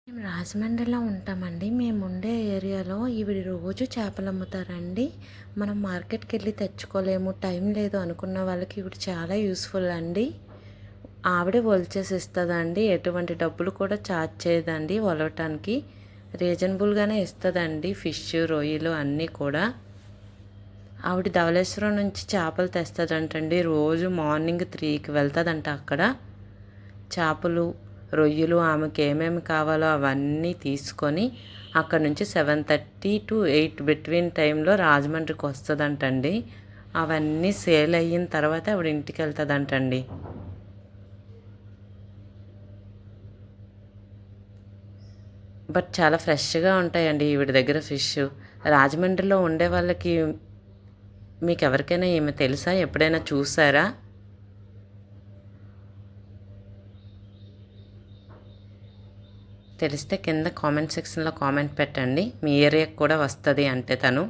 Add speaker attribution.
Speaker 1: మేము రాజమండ్రిలో ఉంటామండి. మేముండే ఏరియాలో ఈవిడ రోజు చేపలు అమ్ముతారండి. మనం మార్కెట్‌కి వెళ్ళి తెచ్చుకోలేము, టైం లేదు అనుకున్న వాళ్ళకి ఈవిడ చాలా యూస్‌ఫుల్ అండి. ఆవిడే ఒలిచేసి ఇస్తదండి. ఎటువంటి డబ్బులు కూడా ఛార్జ్ చేయదండి ఒలవటానికి. రీజనబుల్‌గానే ఇస్తదండి. ఫిష్, రొయ్యలు అన్నీ కూడా. ఆవిడ ధవళేశ్వరం నుంచి చేపలు తెస్తదంటండి. రోజు మార్నింగ్ 3కి వెళ్తదంట అక్కడ. చేపలు, రొయ్యలు ఆమెకి ఏమేమి కావాలో అవన్నీ తీసుకొని అక్కడ నుంచి 7:30 to 8 బిట్వీన్ టైంలో రాజమండ్రికి వస్తుందంటండి. అవన్నీ సేల్ అయిన తర్వాత ఆవిడ ఇంటికి వెళ్తుందంటండి. బట్ చాలా ఫ్రెష్గా ఉంటాయండి ఈవిడ దగ్గర ఫిష్. రాజమండ్రిలో ఉండే వాళ్ళకి మీకు ఎవరికైనా ఈమె తెలుసా? ఎప్పుడైనా చూసారా? తెలిస్తే కింద కామెంట్ సెక్షన్లో కామెంట్ పెట్టండి. మీ ఏరియాకి కూడా వస్తుంది అంటే తను.